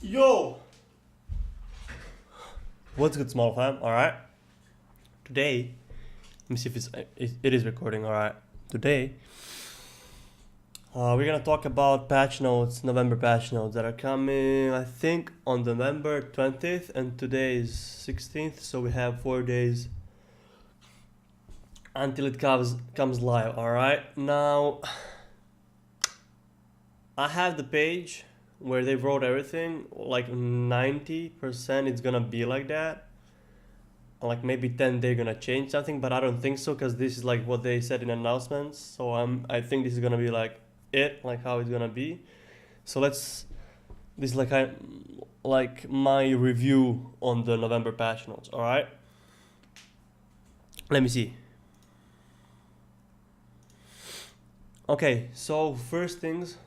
Yo! What's good, small fam? Alright. Today, let me see if it is recording. Alright. Today, we're gonna talk about patch notes, November patch notes that are coming, I think, on November 20th, and today is 16th, so we have 4 days until it comes live. Alright. Now, I have the page where they wrote everything, like 90% it's gonna be like that. Like maybe 10 they're gonna change something, but I don't think so, because this is like what they said in announcements. So I think this is gonna be like how it's gonna be. So this is like my review on the November patch notes. All right, let me see. Okay, so first things,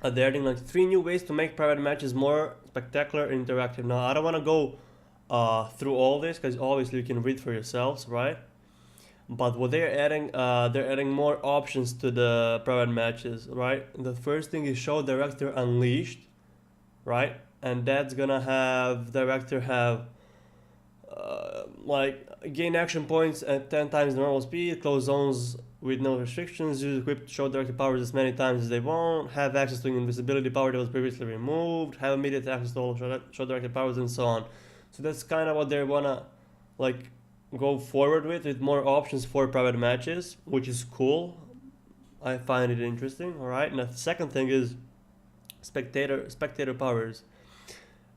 they're adding like 3 new ways to make private matches more spectacular and interactive. Now I don't want to go through all this, because obviously you can read for yourselves, right? But what they're adding more options to the private matches, right? The first thing is show director unleashed, right? And that's gonna have director have like gain action points at 10 times the normal speed, close zones with no restrictions, use equipped show director powers as many times as they want, have access to invisibility power that was previously removed, have immediate access to all show director powers, and so on. So that's kind of what they wanna like go forward with more options for private matches, which is cool. I find it interesting. All right. And the second thing is spectator powers.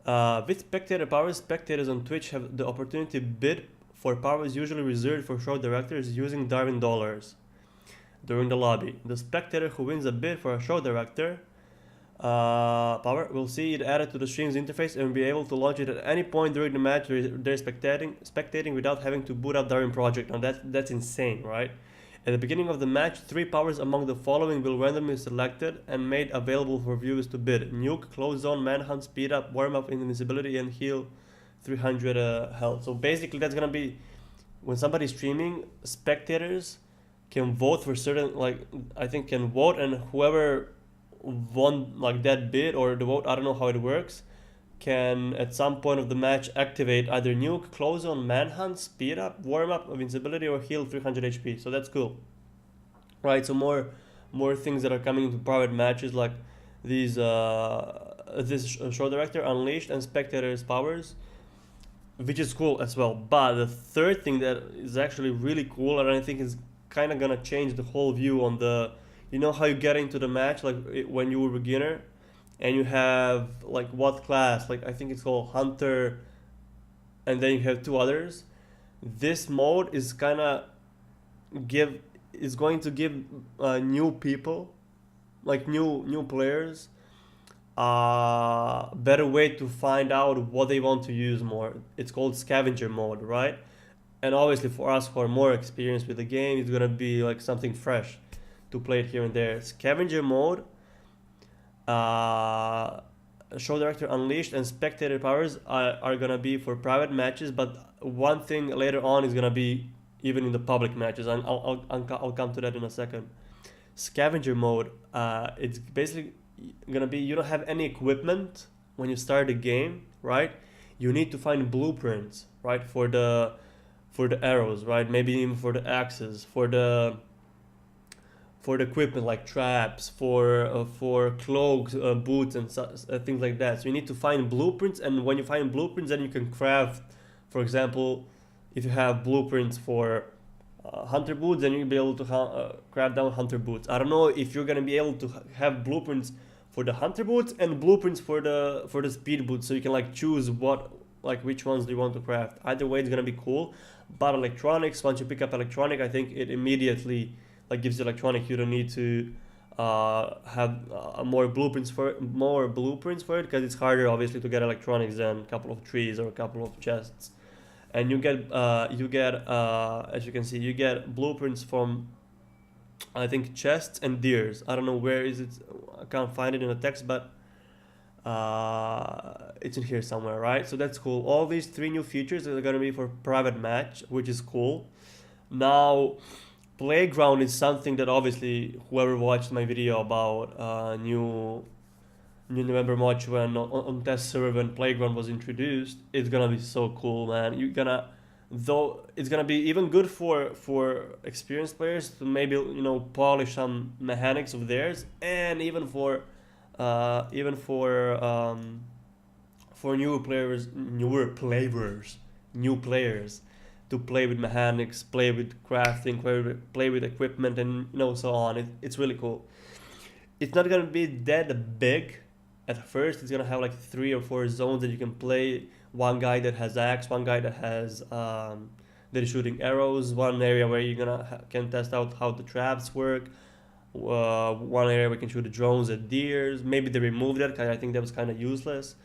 With spectator powers, spectators on Twitch have the opportunity to bid for powers usually reserved for show directors using Darwin dollars during the lobby. The spectator who wins a bid for a show director power will see it added to the stream's interface and be able to launch it at any point during the match they're spectating without having to boot up Darwin project. Now that's insane, right? At the beginning of the match, 3 powers among the following will randomly selected and made available for viewers to bid: nuke, close zone, manhunt, speed up, warm up, invisibility, and heal 300 health. So basically that's gonna be when somebody's streaming, spectators can vote for certain, like I think can vote, and whoever won like that bid or the vote, I don't know how it works, can at some point of the match activate either nuke, close on, manhunt, speed up, warm up, invincibility, or heal 300 HP. So that's cool, right? So more things that are coming into private matches, like these this show director unleashed and spectators powers, which is cool as well. But the third thing that is actually really cool, and I think is kind of gonna change the whole view on the, you know how you get into the match, like when you were a beginner and you have like what class, like I think it's called hunter, and then you have 2 others. This mode is going to give new people, like new players, better way to find out what they want to use more. It's called scavenger mode, right? And obviously for us who are more experienced with the game, it's gonna be like something fresh to play it here and there. Scavenger mode, show director unleashed and spectator powers are gonna be for private matches, but one thing later on is gonna be even in the public matches, and I'll come to that in a second. Scavenger mode, it's basically gonna be, you don't have any equipment when you start the game, right? You need to find blueprints, right, for the arrows, right? Maybe even for the axes, for the equipment like traps, for cloaks, boots, and things like that. So you need to find blueprints, and when you find blueprints, then you can craft. For example, if you have blueprints for hunter boots, then you'll be able to craft down hunter boots. I don't know if you're gonna be able to have blueprints for the hunter boots and blueprints for the speed boots, so you can like choose which ones do you want to craft. Either way, it's gonna be cool. But electronics, once you pick up electronic, I think it immediately like gives you electronic. You don't need to have more blueprints for it, because it's harder obviously to get electronics than a couple of trees or a couple of chests. And you get as you can see, you get blueprints from I think chests and deers. I don't know where is it, I can't find it in the text, but it's in here somewhere, right? So that's cool. All these 3 new features are going to be for private match, which is cool. Now playground is something that obviously whoever watched my video about new You remember much when on test server when Playground was introduced. It's gonna be so cool, man. You're gonna though it's gonna be even good for experienced players to maybe polish some mechanics of theirs, and even for new players to play with mechanics, play with crafting, play with equipment, and so on. It's really cool. It's not gonna be that big at first. It's gonna have like 3 or 4 zones that you can play. One guy that has axe, one guy that has that is shooting arrows. One area where you're gonna can test out how the traps work. One area we can shoot the drones at deers. Maybe they removed that because I think that was kind of useless.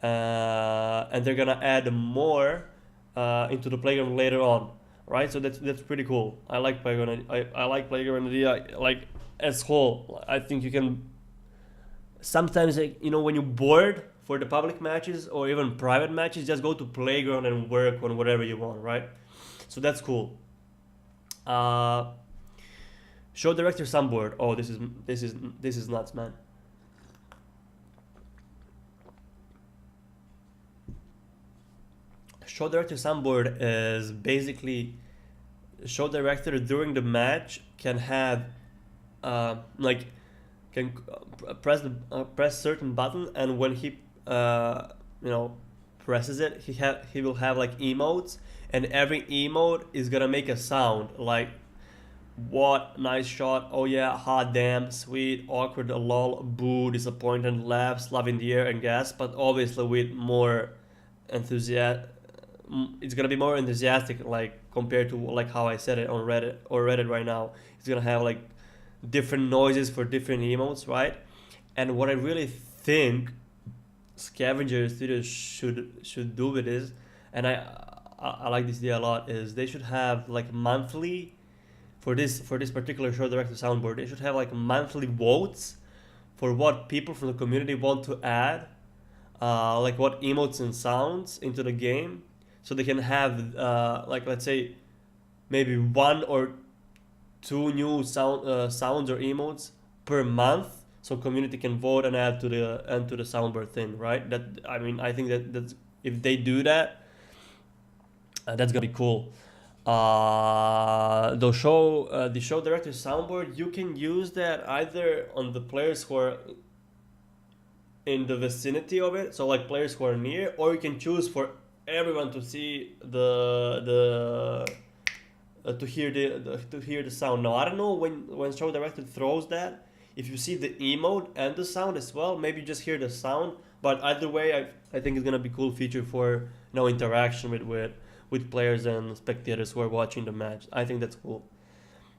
And they're gonna add more into the playground later on, right? So that's pretty cool. I like playground. I like playground idea. Like as whole, I think you can sometimes when you're bored for the public matches or even private matches, just go to playground and work on whatever you want, right? So that's cool. Uh, Show director soundboard. Oh, this is nuts, man. Show director soundboard is basically show director during the match can have like can press certain button, and when he presses it, he will have like emotes, and every emote is gonna make a sound like what, nice shot, oh yeah, hot damn, sweet, awkward, lol, boo, disappointed, laughs, love in the air, and gas, but obviously with more enthusiasm. It's gonna be more enthusiastic, like compared to like how I said it on Reddit right now. It's gonna have like different noises for different emotes, right? And what I really think Scavenger Studios should do with this, and I like this idea a lot, is they should have like monthly for this particular show director soundboard. They should have like monthly votes for what people from the community want to add, like what emotes and sounds into the game, so they can have like let's say maybe 1 or 2 new sounds or emotes per month, so community can vote and add to the soundboard thing, right? I think that's if they do that, that's gonna be cool. The show director soundboard, you can use that either on the players who are in the vicinity of it, so like players who are near, or you can choose for everyone to see to hear the sound. Now I don't know when show director throws that, if you see the emote and the sound as well, maybe just hear the sound. But either way, I think it's gonna be cool feature for interaction with players and spectators who are watching the match. I think that's cool.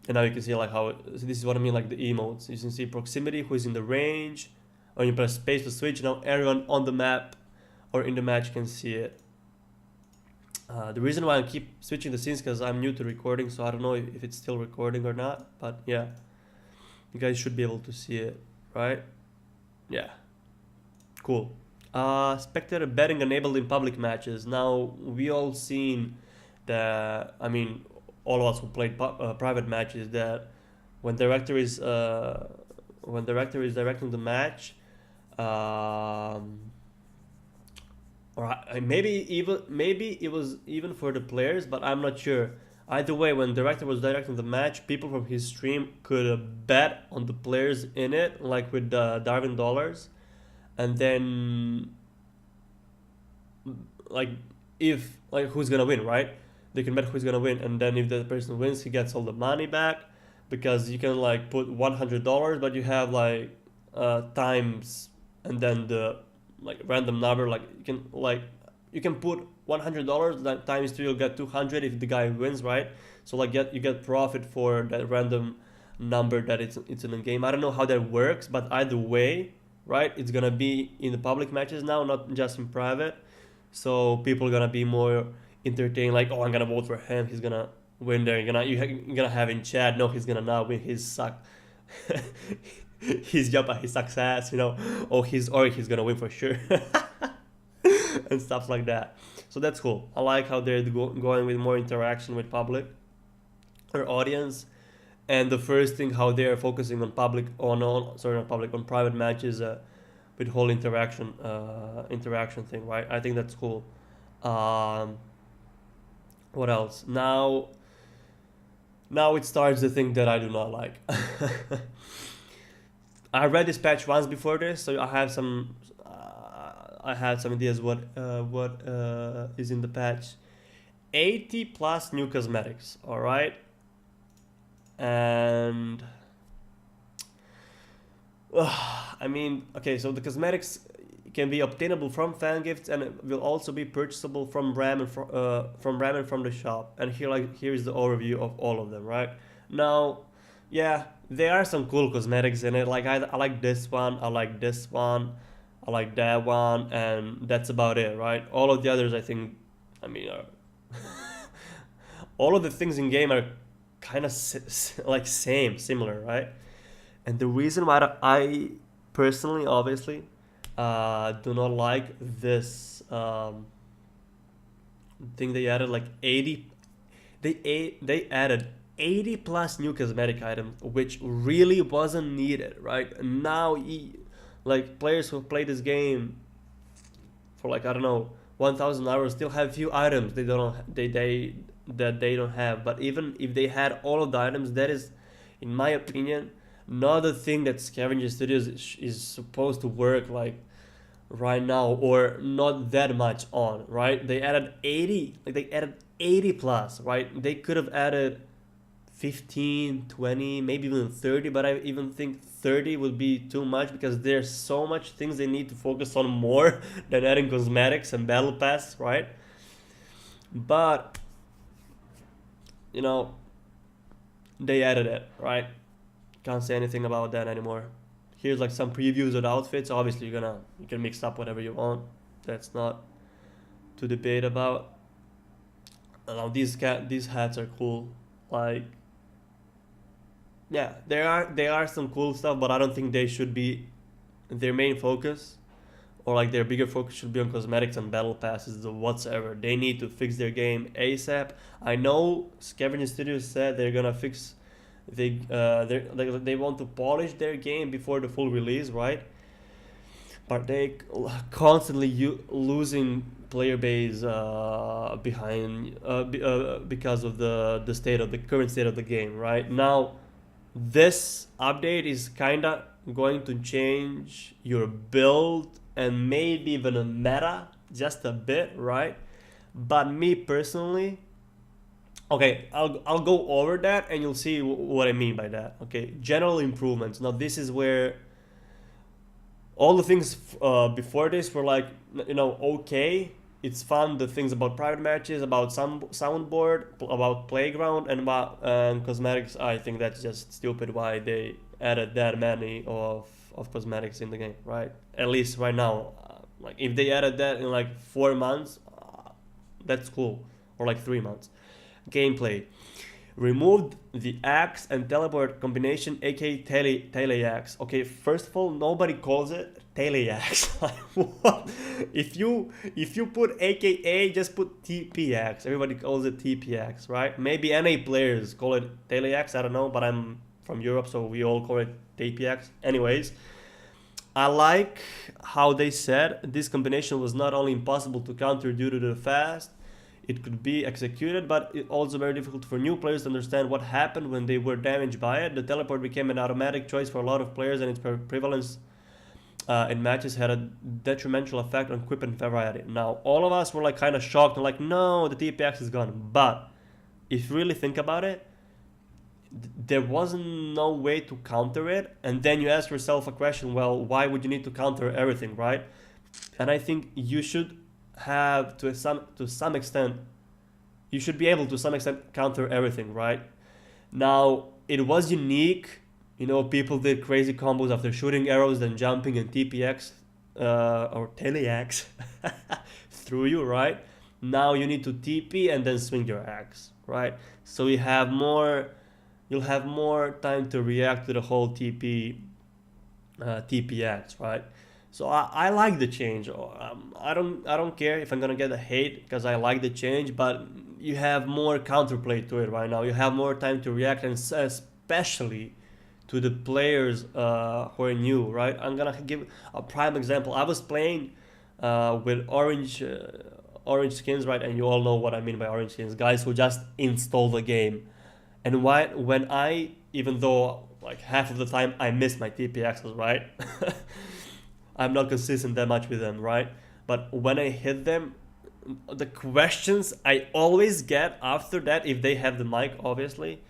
And now you can see like how so this is what I mean, like the emotes. You can see proximity, who is in the range. When you press space to switch, now everyone on the map or in the match can see it. The reason why I keep switching the scenes because I'm new to recording, so I don't know if it's still recording or not. But yeah, you guys should be able to see it, right? Yeah, cool. Spectator betting enabled in public matches. Now we all seen that. I mean, all of us who played private matches, that when director is directing the match, maybe it was even for the players, but I'm not sure. Either way, when director was directing the match, people from his stream could bet on the players in it, like with Darwin dollars, and then like if like who's gonna win, right? They can bet who's gonna win, and then if the person wins, he gets all the money back, because you can like put $100, but you have like times and then the like random number, like you can put $100, that times 2 you'll get 200 if the guy wins, right? So like you get profit for that random number that it's in the game. I don't know how that works, but either way, right, it's gonna be in the public matches now, not just in private. So people are gonna be more entertained, like, oh, I'm gonna vote for him, he's gonna win there. You're gonna have in chat, no, he's gonna not win, he's suck. He's Japa, he sucks ass, or he's gonna win for sure. And stuff like that. So that's cool. I like how they're going with more interaction with public or audience. And the first thing, how they're focusing on on private matches, with whole interaction thing, right? I think that's cool. Um, what else? Now it starts the thing that I do not like. I read this patch once before this, so I had some ideas what is in the patch. 80 plus new cosmetics, all right, and I mean, okay, so the cosmetics can be obtainable from fan gifts and it will also be purchasable from RAM and from the shop. And here is the overview of all of them, right? Now, yeah, there are some cool cosmetics in it. Like I like this one, I like this one, I like that one, and that's about it, right? All of the others, I think, I mean, all of the things in game are kind of like similar, right? And the reason why I personally, obviously, do not like this thing they added like 80. They added 80 plus new cosmetic items, which really wasn't needed, right? Now, like players who play this game for like I don't know 1,000 hours still have few items they don't have. But even if they had all of the items, that is, in my opinion, not the thing that Scavenger Studios is supposed to work like right now, or not that much on, right? They added 80, like they added 80 plus, right? They could have added 15, 20, maybe even 30, but I even think 30 would be too much because there's so much things they need to focus on more than adding cosmetics and battle pass, right? But you know, they added it, right? Can't say anything about that anymore. Here's like some previews of the outfits. Obviously you can mix up whatever you want. That's not to debate about. Now these hats are cool. Like, yeah, there are some cool stuff, but I don't think they should be their main focus, or like their bigger focus should be on cosmetics and battle passes or whatsoever. They need to fix their game ASAP. I know Scavenger Studios said they're gonna fix. They want to polish their game before the full release, right? But they constantly losing player base behind because of the current state of the game, right? Now, this update is kinda going to change your build and maybe even a meta just a bit, right? But me personally, okay, I'll go over that and you'll see what I mean by that. Okay, general improvements. Now this is where all the things before this were like, okay, it's fun. The things about private matches, about some soundboard, about playground, and about cosmetics. I think that's just stupid. Why they added that many of cosmetics in the game, right? At least right now, like if they added that in like 4 months, that's cool, or like 3 months. Gameplay. Removed the axe and teleport combination, aka teleaxe. Okay, first of all, nobody calls it teleaxe. Like, what? If you put aka, just put TPaxe. Everybody calls it TPaxe, right? Maybe NA players call it teleaxe. I don't know, but I'm from Europe, so we all call it TPaxe. Anyways, I like how they said this combination was not only impossible to counter due to the fast it could be executed, but it also very difficult for new players to understand what happened when they were damaged by it. The teleport became an automatic choice for a lot of players, and its prevalence in matches had a detrimental effect on equip and variety. Now, all of us were like kind of shocked and like, no, the TPX is gone. But if you really think about it, there wasn't no way to counter it. And then you ask yourself a question, well, why would you need to counter everything, right? And I think you should have to some extent, you should be able to some extent counter everything, right? Now, it was unique, people did crazy combos after shooting arrows, then jumping and TPX or teleaxe through you, right? Now you need to TP and then swing your axe, right? So you'll have more time to react to the whole TPX, right? So I like the change. I don't care if I'm gonna get a hate because I like the change, but you have more counterplay to it right now. You have more time to react, and especially to the players who are new, right? I'm gonna give a prime example. I was playing with orange skins, right? And you all know what I mean by orange skins, guys who just install the game. And when I, even though like half of the time I miss my TPXs, right? I'm not consistent that much with them, right? But when I hit them, the questions I always get after that, if they have the mic, obviously,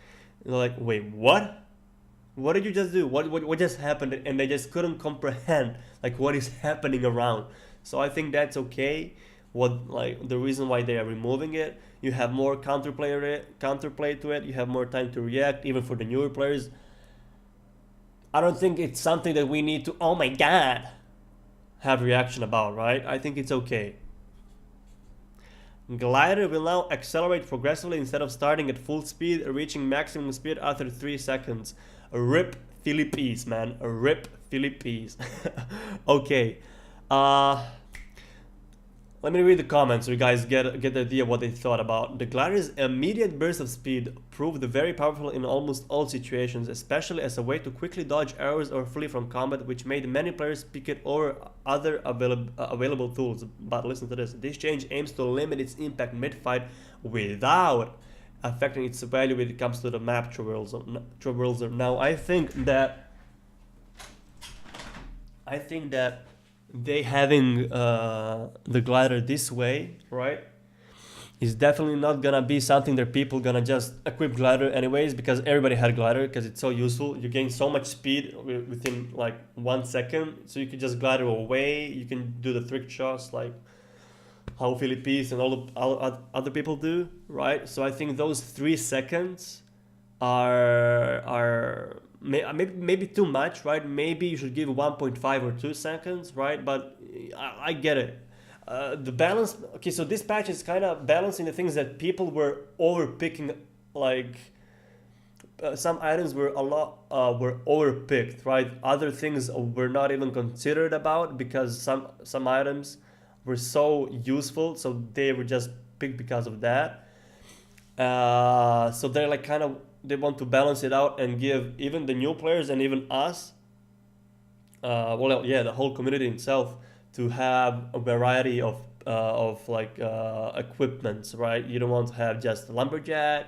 they're like, wait, what? What did you just do? What just happened? And they just couldn't comprehend like what is happening around. So I think that's okay. What like the reason why they are removing it, you have more counterplay to it. You have more time to react, even for the newer players. I don't think it's something that we need to, oh my god, have reaction about, right? I think it's okay. Glider will now accelerate progressively instead of starting at full speed, reaching maximum speed after 3 seconds. RIP Philippines, man. RIP Philippines. Okay. Let me read the comments so you guys get the idea of what they thought about. The glider's immediate burst of speed proved very powerful in almost all situations, especially as a way to quickly dodge arrows or flee from combat, which made many players pick it over other available tools. But listen to this. This change aims to limit its impact mid-fight without affecting its value when it comes to the map traverser. Now, I think that they having the glider this way, right, is definitely not gonna be something that people gonna just equip glider anyways, because everybody had glider because it's so useful. You gain so much speed within like 1 second, so you can just glider away. You can do the trick shots like how Philippines and all other people do, right? So I think those 3 seconds are maybe too much, right? Maybe you should give 1.5 or 2 seconds, right? But I get it. The balance, okay, so this patch is kind of balancing the things that people were overpicking, like some items were were overpicked, right? Other things were not even considered about because some items were so useful, so they were just picked because of that. So they're like kind of, they want to balance it out and give even the new players and even us, well, yeah, the whole community itself, to have a variety of equipments, right? You don't want to have just lumberjack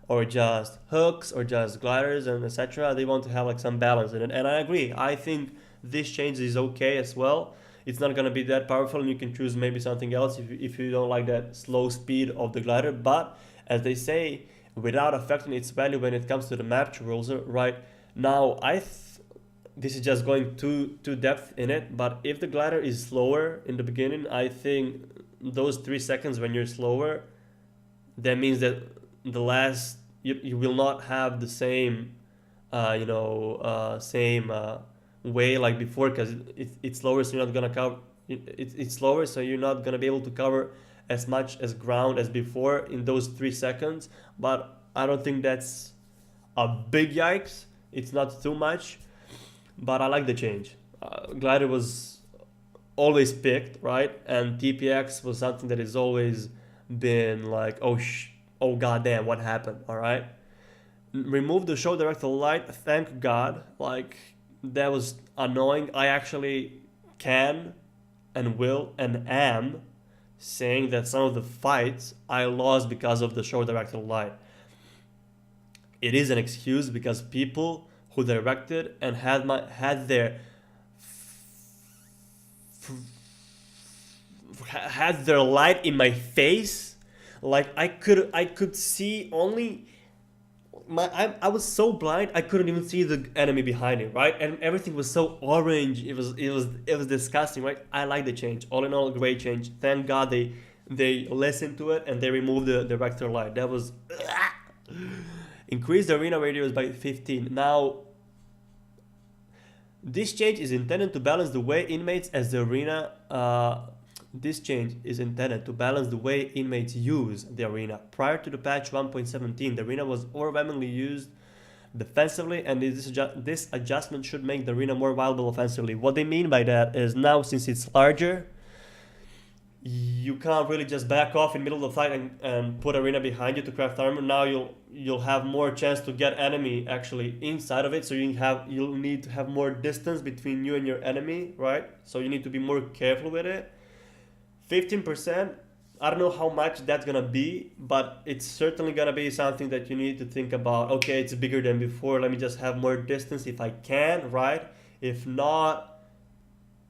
or just hooks or just gliders and etc. They want to have like some balance in it, and I agree. I think this change is okay as well. It's not gonna be that powerful, and you can choose maybe something else if you don't like that slow speed of the glider. But as they say, without affecting its value when it comes to the map traverser, right? Now, this is just going too depth in it, but if the glider is slower in the beginning, I think those 3 seconds when you're slower, that means that the last, you will not have the same, same way like before, because it's slower, so you're not gonna cover, it's slower, so you're not gonna be able to cover as much as ground as before in those 3 seconds. But I don't think that's a big yikes. It's not too much, but I like the change. Glider was always picked, right? And TPX was something that has always been like, oh goddamn, what happened? All right. Remove the show director light. Thank God. Like, that was annoying. I actually can and will and am saying that some of the fights I lost because of the show director light. It is an excuse because people who directed and had their light in my face, like I could see only I was so blind I couldn't even see the enemy behind me, right? And everything was so orange. It was disgusting, right? I like the change. All in all, a great change. Thank God they listened to it and they removed the director light. That was increase the arena radius by 15. Now, this change is intended to balance the way inmates as the arena. This change is intended to balance the way inmates use the arena. Prior to the patch 1.17, the arena was overwhelmingly used defensively, and this adjustment should make the arena more viable offensively. What they mean by that is now, since it's larger, you can't really just back off in the middle of the fight and put arena behind you to craft armor. Now you'll have more chance to get enemy actually inside of it, so you'll need to have more distance between you and your enemy, right? So you need to be more careful with it. 15%, I don't know how much that's gonna be, but it's certainly gonna be something that you need to think about. Okay, it's bigger than before, let me just have more distance if I can, right? If not,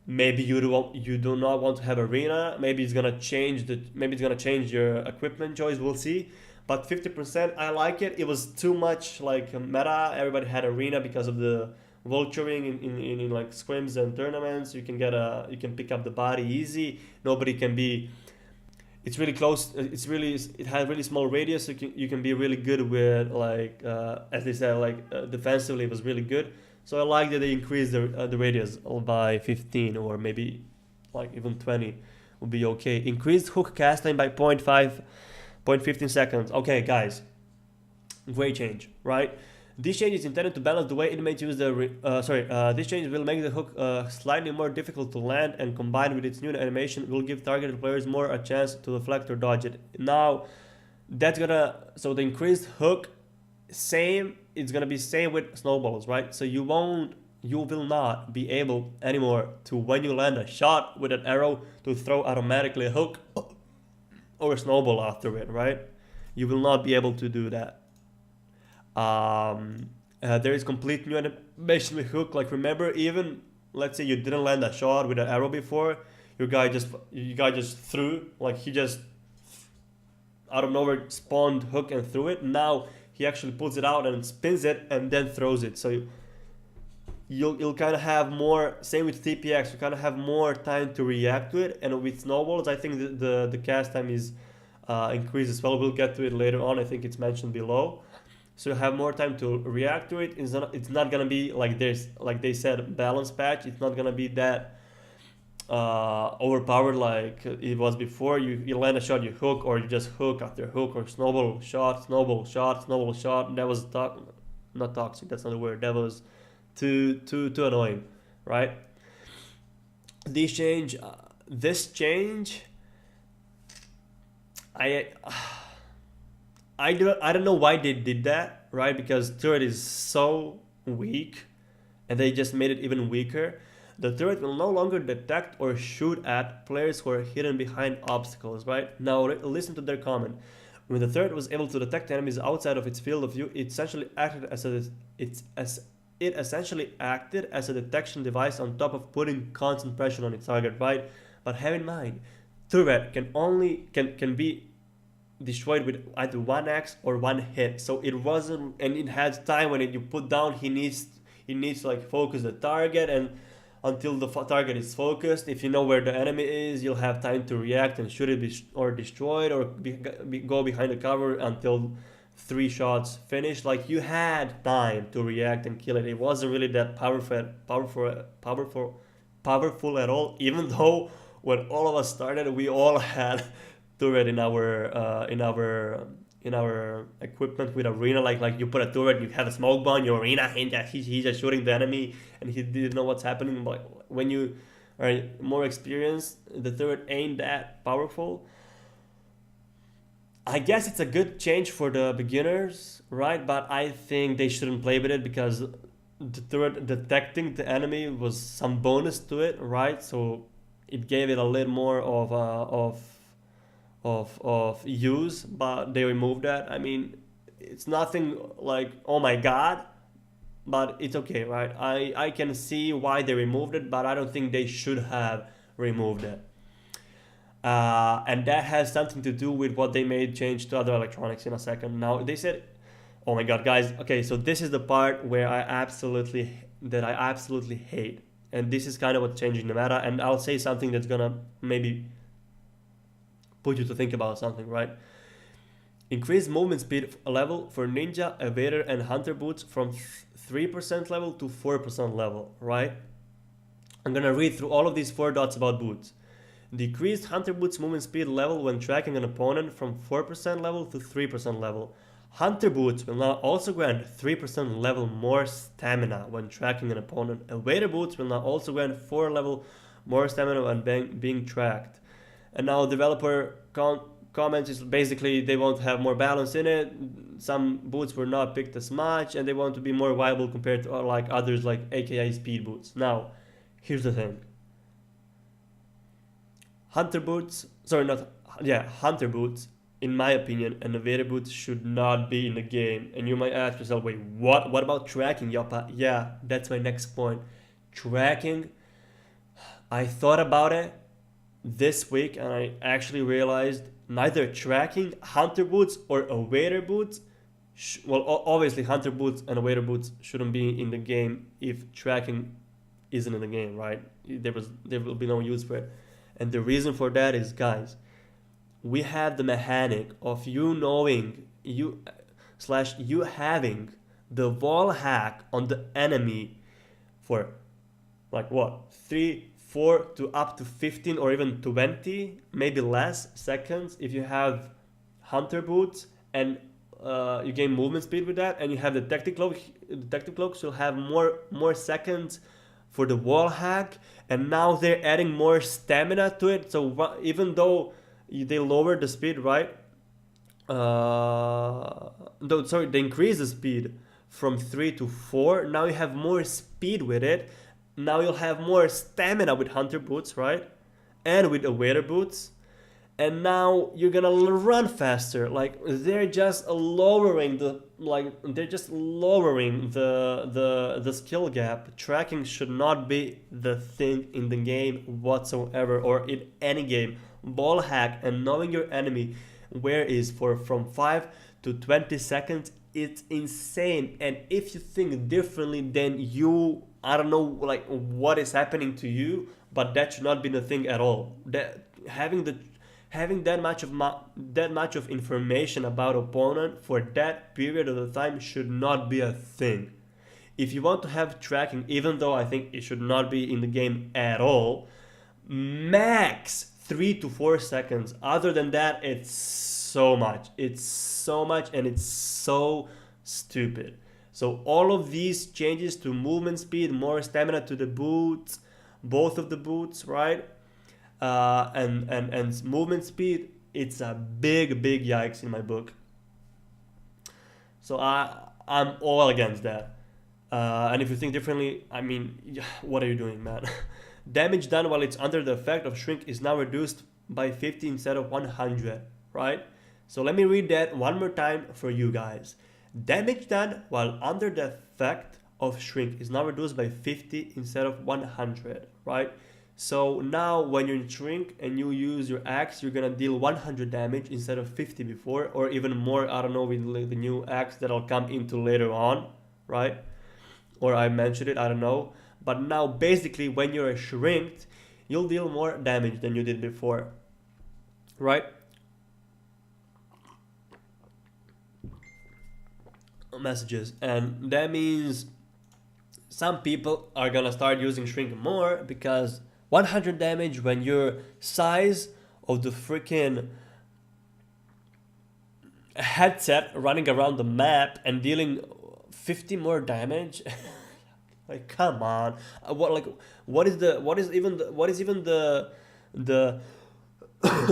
maybe you do not want to have arena. Maybe it's gonna change your equipment choice. We'll see. But 50%, I like it. It was too much like meta. Everybody had arena because of the vulturing in like scrims and tournaments. You can pick up the body easy. Nobody can be. It's really close. It has really small radius. So you can be really good with like as they said, like defensively it was really good. So I like that they increased the radius by 15 or maybe like even 20 would be okay. Increased hook cast time by 0.15 seconds. Okay, guys, great change, right? This change is intended to balance the way inmates use this change will make the hook slightly more difficult to land, and combined with its new animation will give targeted players more a chance to deflect or dodge it. Now, so the increased hook, it's gonna be same with snowballs, right? So you will not be able anymore to, when you land a shot with an arrow, to throw automatically a hook or a snowball after it, right? You will not be able to do that. There is complete new animation with hook. Like remember, even let's say you didn't land a shot with an arrow before, your guy just threw, like he just out of nowhere spawned hook and threw it. Now he actually pulls it out and spins it and then throws it. So you'll kind of have more, same with TPX, you kind of have more time to react to it. And with snowballs, I think the cast time is increased as well. We'll get to it later on. I think it's mentioned below. So you have more time to react to it. It's not gonna be like this, like they said, balance patch. It's not gonna be that overpowered like it was before. You land a shot, you hook, or you just hook after hook, or snowball shot, snowball shot, snowball shot. That was not toxic, that's not the word. That was too annoying, right? This change I don't know why they did that, right? Because turret is so weak and they just made it even weaker. The turret will no longer detect or shoot at players who are hidden behind obstacles, right? Now listen to their comment. When the turret was able to detect enemies outside of its field of view, it essentially acted as a detection device on top of putting constant pressure on its target, right? But have in mind, turret can be destroyed with either one axe or one hit. So it wasn't, and it has time when you put down, he needs to like focus the target, and until the target is focused, if you know where the enemy is, you'll have time to react and shoot it or destroy it, or go behind the cover until 3 shots finish. Like you had time to react and kill it. It wasn't really that powerful at all, even though when all of us started, we all had turret in our equipment with arena. Like you put a turret, you have a smoke bomb, your arena, he's just shooting the enemy and he didn't know what's happening. But when you are more experienced, the turret ain't that powerful. I guess it's a good change for the beginners, right? But I think they shouldn't play with it, because the turret detecting the enemy was some bonus to it, right? So it gave it a little more of use, but they removed that. I mean, it's nothing like, oh my god, but it's okay, right? I can see why they removed it, but I don't think they should have removed it. And that has something to do with what they made change to other electronics in a second. Now they said, oh my god, guys, okay, so this is the part where I absolutely hate, and this is kind of what's changing the meta. And I'll say something that's gonna maybe put you to think about something, right? Increase movement speed level for ninja, evader, and hunter boots from 3% level to 4% level, right? I'm gonna read through all of these 4 dots about boots. Decreased hunter boots movement speed level when tracking an opponent from 4% level to 3% level. Hunter boots will now also grant 3% level more stamina when tracking an opponent. Evader boots will now also grant 4 level more stamina when being tracked. And now developer comments is basically they want to have more balance in it. Some boots were not picked as much, and they want to be more viable compared to like others, like aka speed boots. Now, here's the thing. Hunter boots, hunter boots, in my opinion, and Navera boots should not be in the game. And you might ask yourself, wait, what? What about tracking, Yoppa? Yeah, that's my next point. Tracking, I thought about it this week, and I actually realized neither tracking, hunter boots, or awader boots, obviously hunter boots and awader boots shouldn't be in the game if tracking isn't in the game, right? There will be no use for it. And the reason for that is, guys, we have the mechanic of you having the wall hack on the enemy for like what, 3, 4 to up to 15 or even 20, maybe less seconds if you have hunter boots, and you gain movement speed with that, and you have the tactic cloak, so you'll have more seconds for the wall hack. And now they're adding more stamina to it, so even though they lowered the speed, right? They increased the speed from 3 to 4. Now you have more speed with it. Now you'll have more stamina with hunter boots, right? And with awader boots. And now you're gonna run faster. Like they're just lowering the skill gap. Tracking should not be the thing in the game whatsoever, or in any game. Ball hack and knowing your enemy where is from 5 to 20 seconds, it's insane. And if you think differently, then I don't know like what is happening to you, but that should not be the thing at all. That having that much of information about opponent for that period of the time should not be a thing. If you want to have tracking, even though I think it should not be in the game at all, max 3 to 4 seconds. Other than that, it's so much. It's so much, and it's so stupid. So all of these changes to movement speed, more stamina to the boots, both of the boots, right? And movement speed, it's a big yikes in my book. So I'm all against that. And if you think differently, I mean, what are you doing, man? Damage done while it's under the effect of shrink is now reduced by 50 instead of 100, right? So let me read that one more time for you guys. Damage done while under the effect of shrink is now reduced by 50 instead of 100, right? So now when you're in shrink and you use your axe, you're gonna deal 100 damage instead of 50 before, or even more, I don't know, with the new axe that I'll come into later on, right? Or I mentioned it, I don't know. But now basically when you're shrinked, you'll deal more damage than you did before, right? Messages. And that means some people are gonna start using shrink more, because 100 damage when your size of the freaking headset running around the map and dealing 50 more damage. Like, come on. What is even the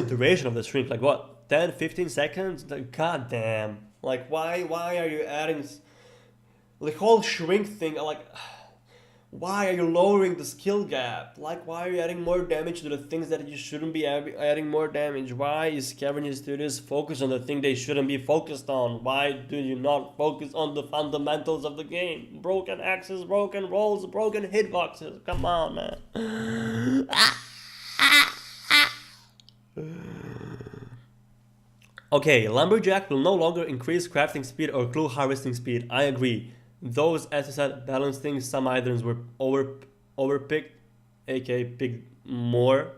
duration of the shrink? Like what, 10, 15 seconds? Like, god damn. Like, why are you adding the whole shrink thing? Like, why are you lowering the skill gap? Like, why are you adding more damage to the things that you shouldn't be adding more damage? Why is Scavenger Studios focused on the thing they shouldn't be focused on? Why do you not focus on the fundamentals of the game? Broken axes, broken rolls, broken hitboxes. Come on, man. Okay, Lumberjack will no longer increase crafting speed or clue harvesting speed. I agree. Those, as I said, balance things. Some items were overpicked, aka picked more.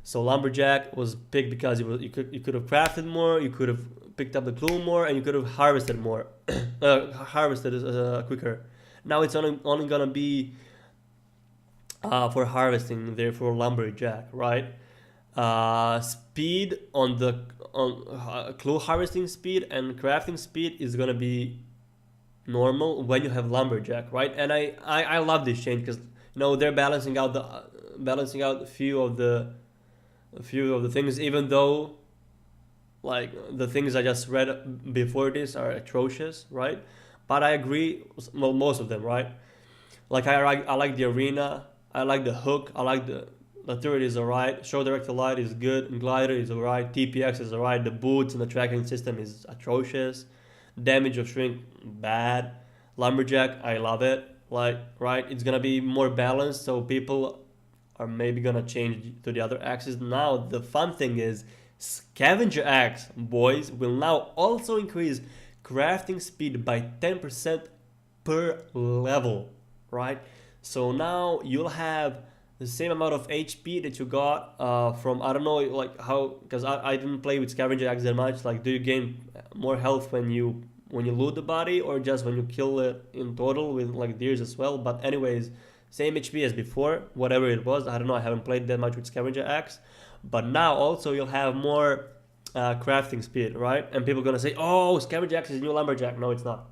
So Lumberjack was picked because you could have crafted more, you could have picked up the clue more, and you could have harvested more, quicker. Now it's only gonna be for harvesting, therefore Lumberjack, right? Speed on clue harvesting speed and crafting speed is gonna be normal when you have Lumberjack, right? And I love this change because they're balancing out a few of the a few of the things, even though like the things I just read before this are atrocious, right? But I agree, well, most of them, right? Like I like the arena, I like the hook, I like the turret is alright, show directed light is good, and glider is alright, TPX is alright, the boots and the tracking system is atrocious, damage of shrink bad, lumberjack I love it, like right, it's gonna be more balanced, so people are maybe gonna change to the other axes. Now the fun thing is scavenger axe boys will now also increase crafting speed by 10% per level, right? So now you'll have the same amount of HP that you got from, I don't know, like how, because I didn't play with scavenger axe that much. Like, do you gain more health when you loot the body, or just when you kill it in total with like deers as well? But anyways, same HP as before, whatever it was. I don't know, I haven't played that much with scavenger axe. But now also you'll have more crafting speed, right? And people are gonna say, oh, scavenger axe is new lumberjack. No, it's not.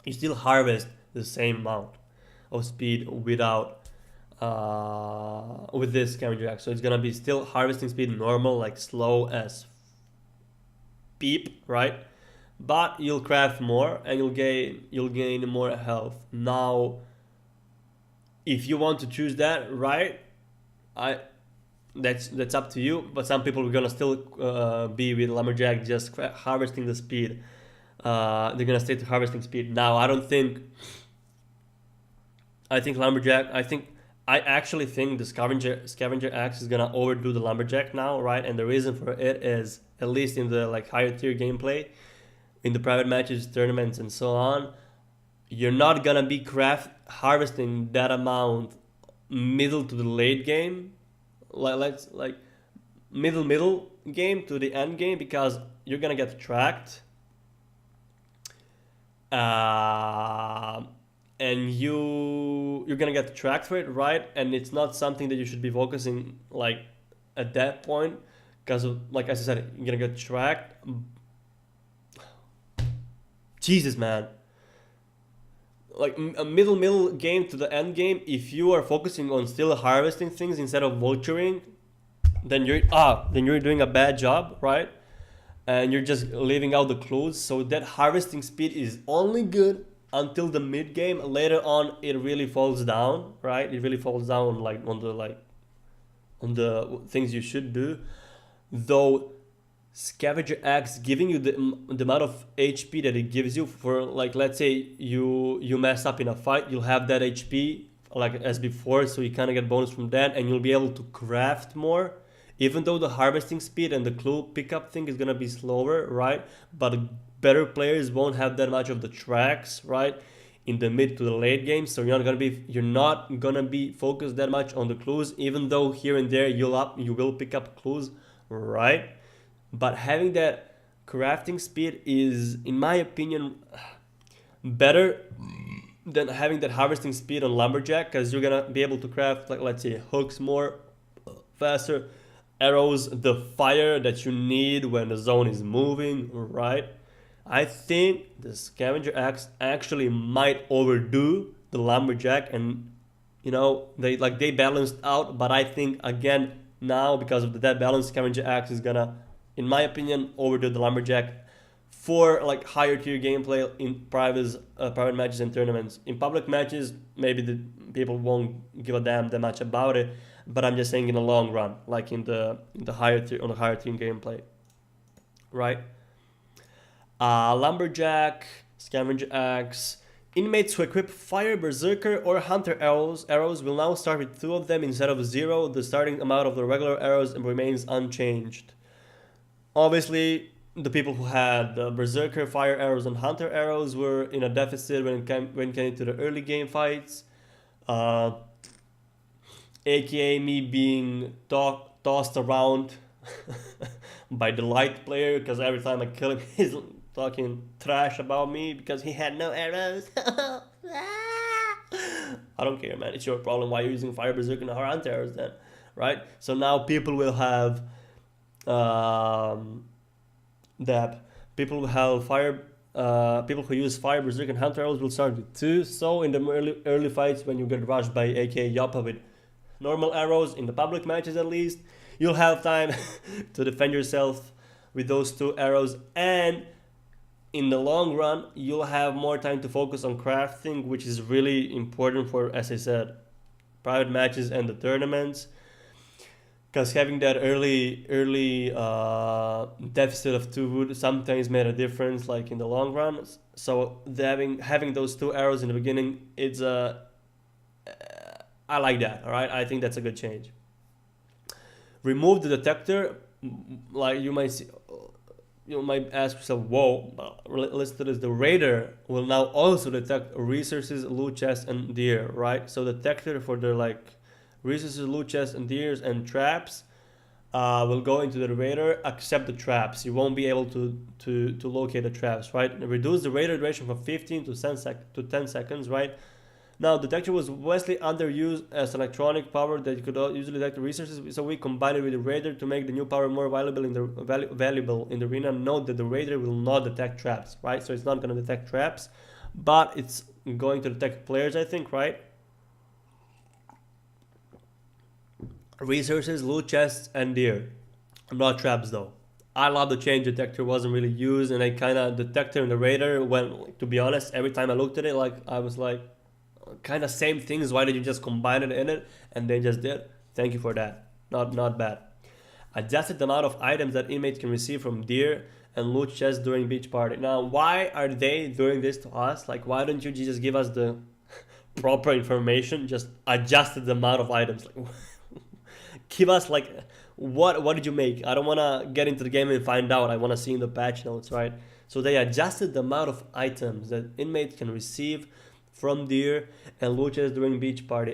You still harvest the same amount of speed without with this scavenger axe. So it's gonna be still harvesting speed normal, like slow as beep, right? But you'll craft more and you'll gain more health. Now, if you want to choose that, right? That's up to you. But some people are gonna still be with lumberjack, just harvesting the speed. They're gonna stay to harvesting speed. Now, I think lumberjack. I actually think the scavenger axe is gonna overdo the lumberjack now, right? And the reason for it is, at least in the like higher tier gameplay, in the private matches, tournaments, and so on, you're not gonna be harvesting that amount middle to the late game, like middle game to the end game, because you're gonna get tracked, and you're gonna get tracked for it, right? And it's not something that you should be focusing like at that point, because like as I said, you're gonna get tracked. Jesus, man. Like a middle game to the end game, if you are focusing on still harvesting things instead of vulturing, then you're doing a bad job, right? And you're just leaving out the clues. So that harvesting speed is only good until the mid game. Later on, it really falls down, right? It really falls down on the things you should do. Though scavenger axe giving you the amount of HP that it gives you, for like, let's say you mess up in a fight, you'll have that HP like as before, so you kind of get bonus from that, and you'll be able to craft more, even though the harvesting speed and the clue pickup thing is gonna be slower, right? But better players won't have that much of the tracks, right, in the mid to the late game, so you're not gonna be focused that much on the clues, even though here and there you will pick up clues, right? But having that crafting speed is, in my opinion, better than having that harvesting speed on lumberjack, because you're gonna be able to craft, like, let's say, hooks more faster, arrows, the fire that you need when the zone is moving, right? I think the scavenger axe actually might overdo the lumberjack, and they balanced out. But I think again now, because of that balance, scavenger axe is gonna, in my opinion, overdo the lumberjack for like higher tier gameplay in private matches and tournaments. In public matches, maybe the people won't give a damn that much about it, but I'm just saying in the long run, like in the higher tier, on the higher tier gameplay, right? Lumberjack, scavenger axe. Inmates who equip fire, berserker, or hunter arrows will now start with 2 of them instead of 0. The starting amount of the regular arrows remains unchanged. Obviously, the people who had the berserker, fire arrows, and hunter arrows were in a deficit when it came to the early game fights. AKA me being tossed around by the light player, because every time I kill him, he's talking trash about me because he had no arrows. I don't care, man. It's your problem. Why are you using fire, berserker, and hunter arrows then, right? So now people will have that people who use fire, berserker, and hunter arrows will start with 2. So in the early fights, when you get rushed by AK Yoppa with normal arrows in the public matches at least. You'll have time to defend yourself with those 2 arrows, and in the long run you'll have more time to focus on crafting, which is really important for, as I said, private matches and the tournaments, because having that early deficit of 2 wood sometimes made a difference, like in the long run. So having those 2 arrows in the beginning, it's I like that. All right, I think that's a good change. Remove the detector. Like you might see, you might ask yourself, whoa, listen to this, the radar will now also detect resources, loot chests, and deer, right? So the detector for the like resources, loot chests, and deers and traps will go into the radar, except the traps. You won't be able to locate the traps, right? Reduce the radar duration from 15 to 10 seconds, right? Now, the detector was vastly underused as electronic power that could usually detect resources, so we combined it with the radar to make the new power more valuable in the arena. Note that the radar will not detect traps, right? So it's not going to detect traps, but it's going to detect players, I think, right? Resources, loot chests, and deer. Not traps, though. I love the change. Detector wasn't really used, and I kind of detector and the radar, when, to be honest, every time I looked at it, like I was like, kind of same things. Why did you just combine it in it? And they just did. Thank you for that. Not bad. Adjusted the amount of items that inmates can receive from deer and loot chests during beach party. Now, why are they doing this to us? Like, why don't you just give us the proper information? Just adjusted the amount of items. Like, give us like, what did you make? I don't want to get into the game and find out. I want to see in the patch notes, right? So they adjusted the amount of items that inmates can receive from deer and loot chests during beach party.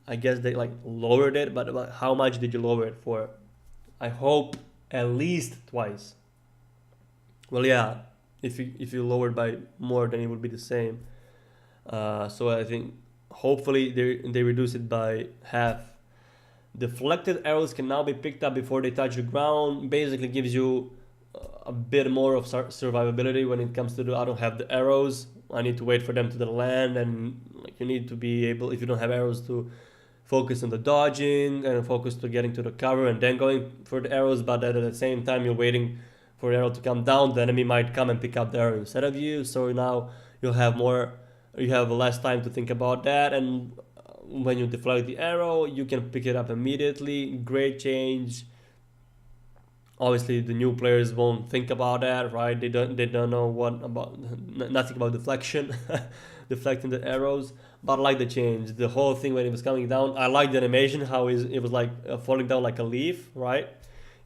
I guess they like lowered it, but how much did you lower it for? I hope at least twice. Well, yeah, if you lowered by more, then it would be the same. So I think hopefully they reduce it by half. Deflected arrows can now be picked up before they touch the ground. Basically gives you a bit more of survivability when it comes to I don't have the arrows. I need to wait for them to the land, and like you need to be able, if you don't have arrows, to focus on the dodging and focus to getting to the cover and then going for the arrows. But at the same time, you're waiting for the arrow to come down. The enemy might come and pick up the arrow instead of you. So now you have less time to think about that. And when you deflect the arrow, you can pick it up immediately. Great change. Obviously, the new players won't think about that, right? They don't know nothing about deflection, deflecting the arrows. But I like the change, the whole thing when it was coming down. I like the animation, how it was like falling down like a leaf, right,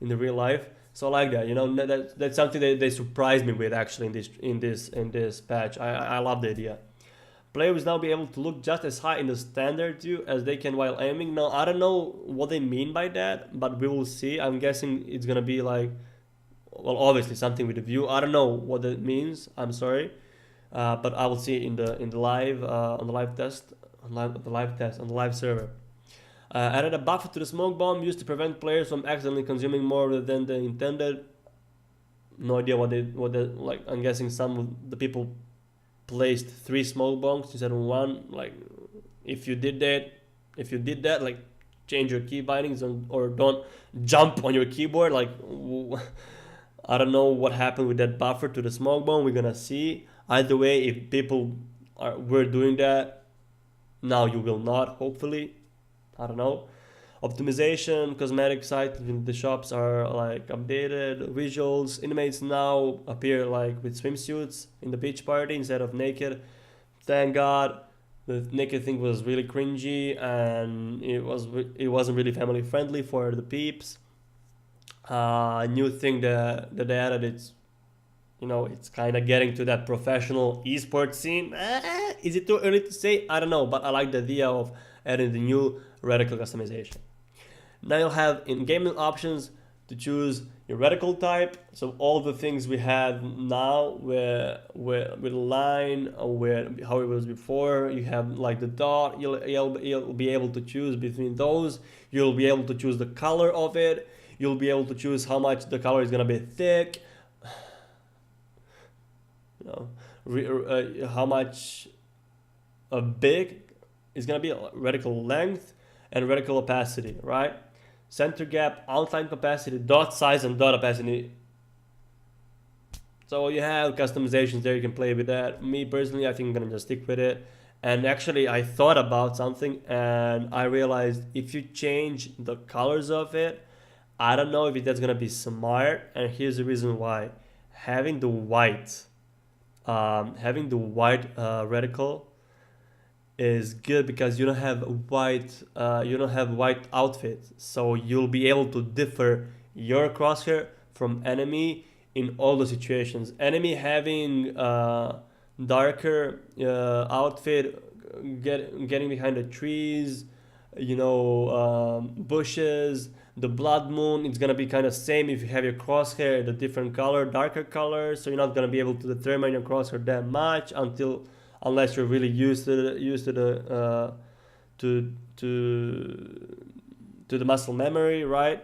in the real life. So I like that. That's something that they surprised me with actually in this patch. I love the idea. Players now be able to look just as high in the standard view as they can while aiming. Now, I don't know what they mean by that, but we will see. I'm guessing it's gonna be like, well, obviously something with the view. I don't know what that means. I'm sorry, but I will see in the live on the live server. Added a buffer to the smoke bomb used to prevent players from accidentally consuming more than they intended. No idea what they like. I'm guessing some of the people placed 3 smoke bombs instead of 1. Like, if you did that, like, change your key bindings or don't jump on your keyboard. Like, I don't know what happened with that buffer to the smoke bomb. We're gonna see. Either way, if people were doing that, now you will not. Hopefully, I don't know. Optimization, cosmetic sites in the shops are like updated. Visuals, inmates now appear like with swimsuits in the beach party instead of naked. Thank God. The naked thing was really cringy, and it wasn't really family friendly for the peeps. New thing that they added, it's kind of getting to that professional esports scene. Is it too early to say? I don't know, but I like the idea of adding the new reticle customization. Now you'll have in gaming options to choose your reticle type. So all the things we had now with line or how it was before, you have like the dot. You'll be able to choose between those. You'll be able to choose the color of it. You'll be able to choose how much the color is gonna be thick. How much big is gonna be reticle length. and reticle opacity, right? Center gap, outline capacity, dot size, and dot opacity. So you have customizations there, you can play with that. Me personally, I think I'm gonna just stick with it. And actually, I thought about something and I realized if you change the colors of it, I don't know if that's gonna be smart. And here's the reason why: having the white, reticle is good because you don't have white outfit, so you'll be able to differ your crosshair from enemy in all the situations. Enemy having darker outfit, getting behind the trees, bushes, the blood moon, it's gonna be kind of same if you have your crosshair the different color, darker color, so you're not gonna be able to determine your crosshair that much unless you're really used to the to the muscle memory, right?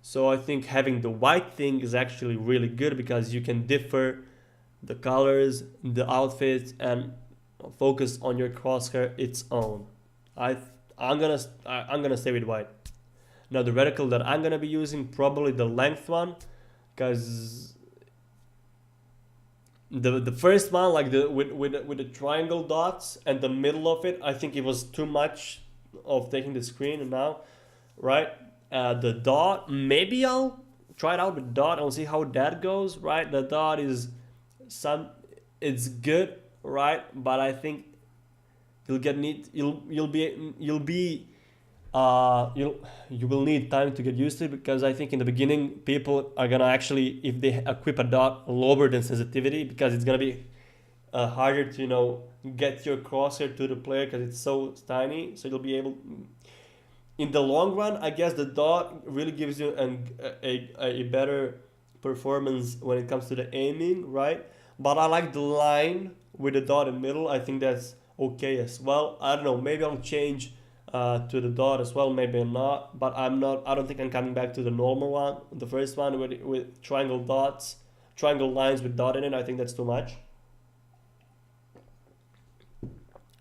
So I think having the white thing is actually really good because you can differ the colors, the outfits, and focus on your crosshair its own. I'm gonna stay with white. Now the reticle that I'm gonna be using, probably the length one, because the first one, like with the triangle dots and the middle of it, I think it was too much of taking the screen now, right? The dot, maybe I'll try it out with dot and see how that goes, right? The dot is it's good, right? But I think you will need time to get used to it, because I think in the beginning people are gonna actually, if they equip a dot, lower than sensitivity, because it's gonna be harder to get your crosshair to the player because it's so tiny. So you'll be able, in the long run, I guess the dot really gives you a better performance when it comes to the aiming, right? But I like the line with the dot in the middle. I think that's okay as well. I don't know, maybe I'll change to the dot as well, maybe not. But I don't think I'm coming back to the normal one, the first one with triangle lines with dot in it. I think that's too much,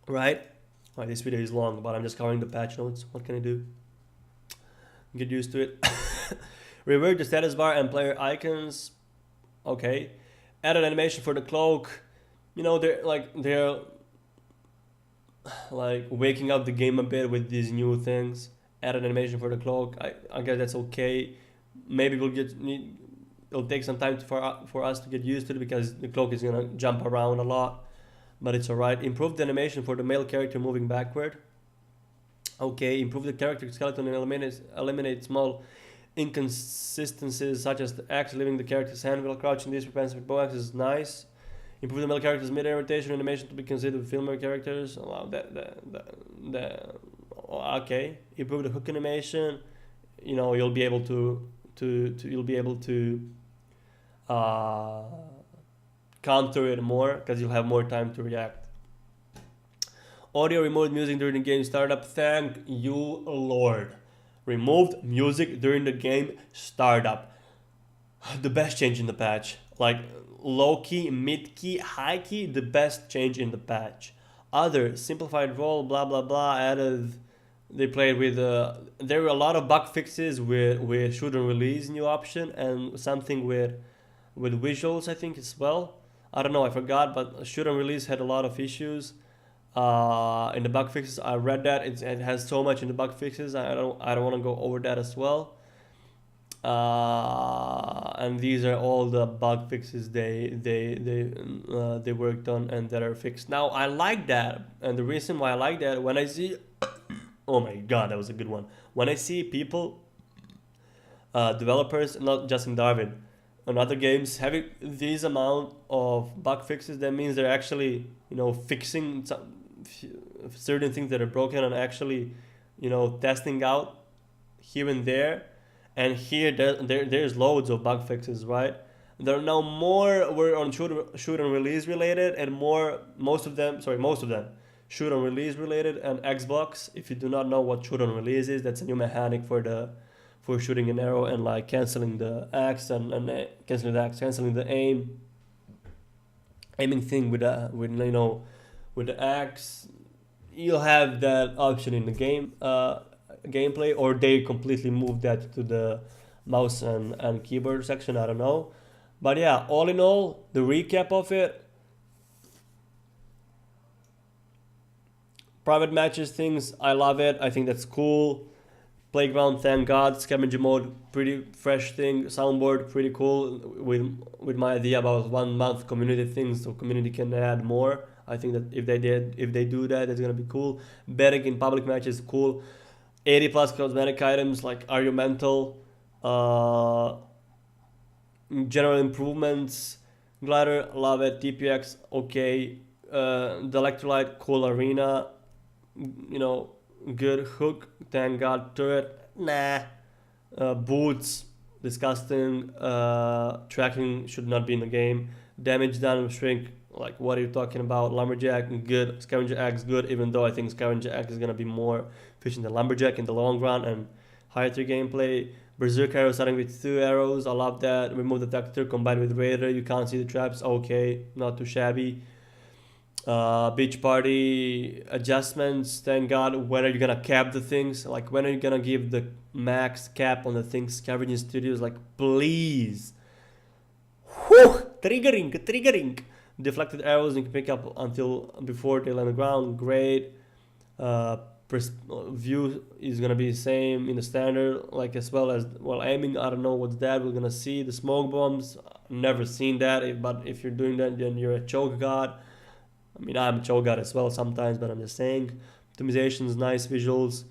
right? Alright, this video is long, but I'm just covering the patch notes. What can I do? Get used to it. Revert the status bar and player icons. Okay. Added animation for the cloak. They're like waking up the game a bit with these new things. Added animation for the cloak. I guess that's okay. Maybe it'll take some time for us to get used to it, because the cloak is gonna jump around a lot. But it's alright. Improve the animation for the male character moving backward. Okay. Improve the character skeleton and eliminate small inconsistencies, such as the axe leaving the character's hand while crouching. This prevents with bow axe is nice. Improve the male character's mid-air rotation animation to be considered female characters. Wow, okay. Improve the hook animation. You'll be able to counter it more, because you'll have more time to react. Audio removed music during the game startup. Thank you, Lord. Removed music during the game startup. The best change in the patch. Like low key, mid key, high key, the best change in the patch. Other simplified role, blah blah blah, added. They played with there were a lot of bug fixes with shoot and release new option, and something with visuals, I think, as well. I don't know, I forgot, but shoot and release had a lot of issues in the bug fixes. I read that it has so much in the bug fixes. I don't want to go over that as well. And these are all the bug fixes they worked on and that are fixed. Now I like that, and the reason why I like that, when I see oh my god, that was a good one. When I see people, developers, not just in Darwin, on other games, having these amount of bug fixes, that means they're actually fixing certain things that are broken, and actually testing out here and there. And here there's loads of bug fixes, right? There are now more were on shoot and release related, and most of them shoot and release related. And Xbox, if you do not know what shoot and release is, that's a new mechanic for shooting an arrow and like canceling the axe and canceling the aiming thing with the axe. You'll have that option in the game. gameplay, or they completely moved that to the mouse and keyboard section. I don't know. But yeah, all in all, the recap of it, private matches things, I love it. I think that's cool. Playground, thank God. Scavenger mode, pretty fresh thing. Soundboard, pretty cool. With my idea about 1 month community things, so community can add more. I think that if they do that, that's gonna be cool. Betting in public matches, cool. 80 plus cosmetic items like argumental, general improvements. Glider, love it. TPX, okay. The electrolyte, cool. Arena, good. Hook, thank God. Turret, nah. Boots, disgusting. Tracking should not be in the game. Damage done, shrink, like what are you talking about? Lumberjack, good. Scavenger Axe, good, even though I think Scavenger Axe is gonna be more efficient than Lumberjack in the long run and higher tier gameplay. Berserk arrow starting with 2 arrows, I love that. Remove the detector, combined with Raider, you can't see the traps, okay, not too shabby. Beach party adjustments, thank God. When are you gonna cap the things? Like, when are you gonna give the max cap on the things? Scavenging Studios, like, please. Whew! Triggering. Deflected arrows you can pick up until before they land on the ground, great. View is gonna be the same in the standard, like, as well as, well, aiming, I don't know what's that. We're gonna see the smoke bombs, never seen that, but if you're doing that, then you're a choke god. I mean, I'm a choke god as well sometimes, but I'm just saying. Optimizations, nice visuals,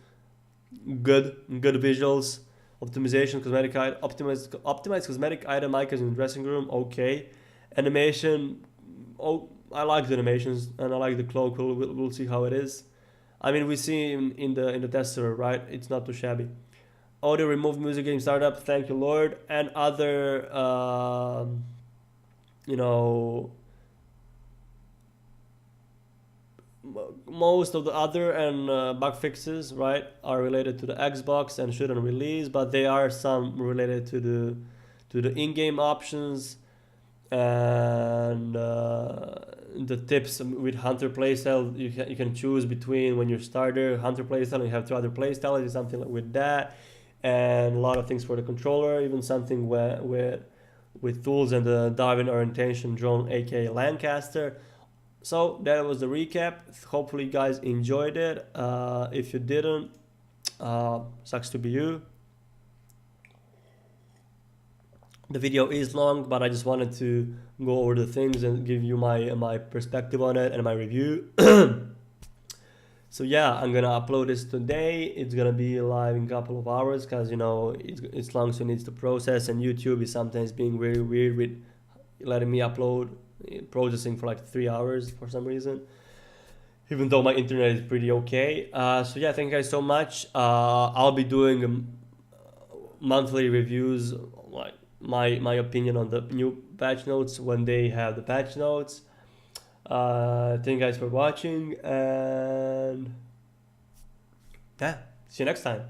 good visuals. Optimization, cosmetic item, optimized cosmetic item icons in the dressing room, okay. Animation, oh, I like the animations, and I like the cloak. We'll see how it is. I mean, we see in the tester, right? It's not too shabby. Audio removed music game startup, thank you Lord, and other most of the other and bug fixes, right, are related to the Xbox and shouldn't release, but there are some related to the in-game options and the tips with Hunter playstyle. You can choose between, when you're starter, Hunter playstyle, and you have 2 other playstyles, something like with that, and a lot of things for the controller, even something with tools and the Darwin orientation drone, aka Lancaster. So that was the recap. Hopefully you guys enjoyed it. If you didn't, sucks to be you. The video is long, but I just wanted to go over the things and give you my perspective on it and my review. So yeah, I'm gonna upload this today. It's gonna be live in a couple of hours, because it's long, so it needs to process, and YouTube is sometimes being very weird with letting me upload, processing for like 3 hours for some reason, even though my internet is pretty okay. So yeah, thank you guys so much. I'll be doing monthly reviews, like my opinion on the new patch notes when they have the patch notes. Thank you guys for watching, and yeah, see you next time.